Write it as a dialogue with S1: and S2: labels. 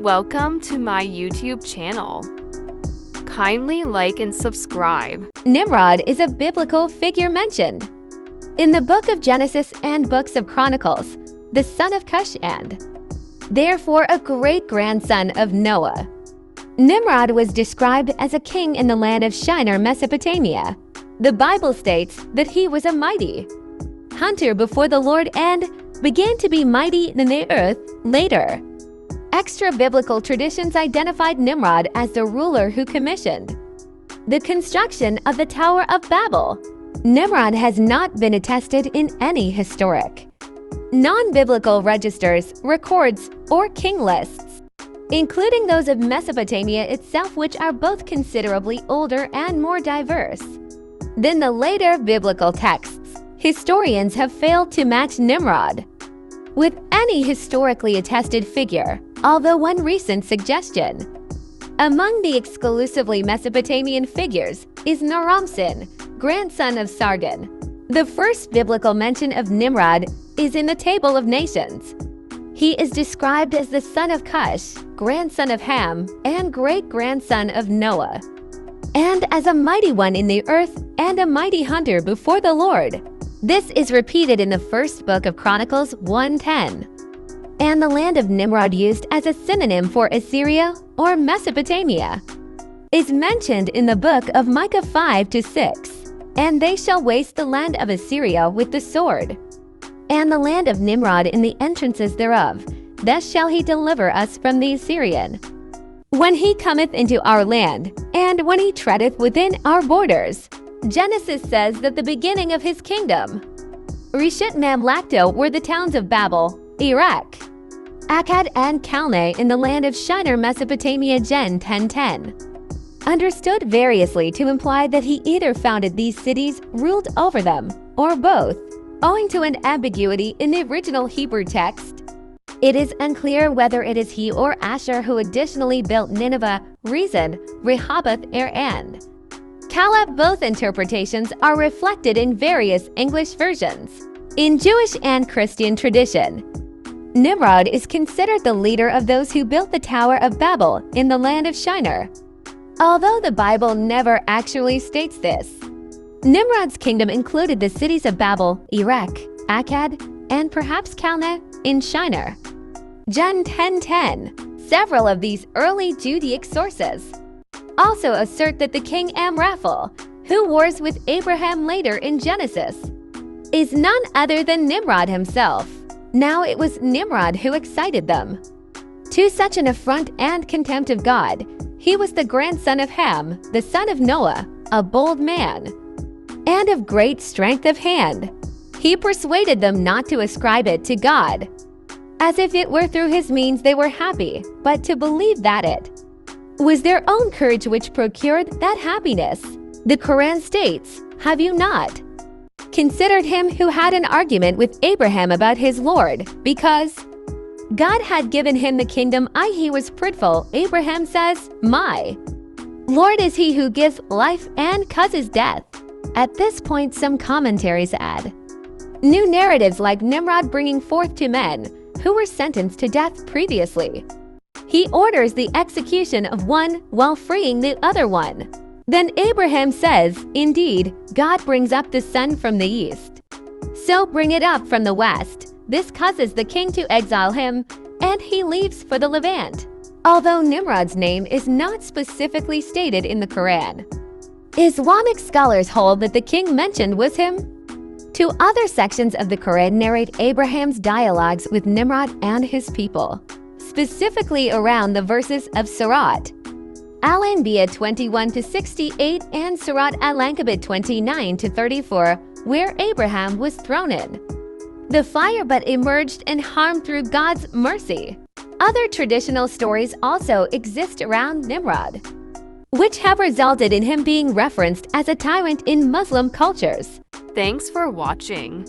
S1: Welcome to my YouTube channel. Kindly like and subscribe.
S2: Nimrod is a biblical figure mentioned in the book of Genesis and books of Chronicles, the son of Cush and, therefore, a great-grandson of Noah. Nimrod was described as a king in the land of Shinar, Mesopotamia. The Bible states that he was a mighty hunter before the Lord and began to be mighty in the earth later. Extra-biblical traditions identified Nimrod as the ruler who commissioned the construction of the Tower of Babel. Nimrod has not been attested in any historic, non-biblical registers, records, or king lists, including those of Mesopotamia itself, which are both considerably older and more diverse than the later biblical texts. Historians have failed to match Nimrod with any historically attested figure, although one recent suggestion among the exclusively Mesopotamian figures is Naram-Sin, grandson of Sargon. The first biblical mention of Nimrod is in the Table of Nations. He is described as the son of Cush, grandson of Ham, and great-grandson of Noah, and as a mighty one in the earth and a mighty hunter before the Lord. This is repeated in the first book of Chronicles 1:10. And the land of Nimrod, used as a synonym for Assyria or Mesopotamia, is mentioned in the book of Micah 5-6. And they shall waste the land of Assyria with the sword, and the land of Nimrod in the entrances thereof. Thus shall he deliver us from the Assyrian, when he cometh into our land, and when he treadeth within our borders. Genesis says that the beginning of his kingdom, Reshit Mamlakto, were the towns of Babel, Erech, Akkad, and Calneh in the land of Shinar, Mesopotamia. Gen 10:10. Understood variously to imply that he either founded these cities, ruled over them, or both, owing to an ambiguity in the original Hebrew text. It is unclear whether it is he or Asher who additionally built Nineveh, Rezin, Rehoboth, and Caleb. Both interpretations are reflected in various English versions. In Jewish and Christian tradition, Nimrod is considered the leader of those who built the Tower of Babel in the land of Shinar, although the Bible never actually states this. Nimrod's kingdom included the cities of Babel, Erech, Akkad, and perhaps Calneh in Shinar. Gen 10:10. Several of these early Judaic sources also assert that the king Amraphel, who wars with Abraham later in Genesis, is none other than Nimrod himself. Now it was Nimrod who excited them to such an affront and contempt of God. He was the grandson of Ham, the son of Noah, a bold man, and of great strength of hand. He persuaded them not to ascribe it to God, as if it were through his means they were happy, but to believe that it was their own courage which procured that happiness. The Quran states, "Have you not considered him who had an argument with Abraham about his Lord, because God had given him the kingdom, he was prideful." Abraham says, "My Lord is he who gives life and causes death." At this point, some commentaries add new narratives like Nimrod bringing forth to men who were sentenced to death previously. He orders the execution of one while freeing the other one. Then Abraham says, "Indeed, God brings up the sun from the east, so bring it up from the west." This causes the king to exile him, and he leaves for the Levant. Although Nimrod's name is not specifically stated in the Quran, Islamic scholars hold that the king mentioned was him. Two other sections of the Quran narrate Abraham's dialogues with Nimrod and his people, specifically around the verses of Surat Al-Anbiya 21-68 and Surat Al-Ankabut 29-34, where Abraham was thrown in the fire but emerged unharmed through God's mercy. Other traditional stories also exist around Nimrod, which have resulted in him being referenced as a tyrant in Muslim cultures.
S1: Thanks for watching.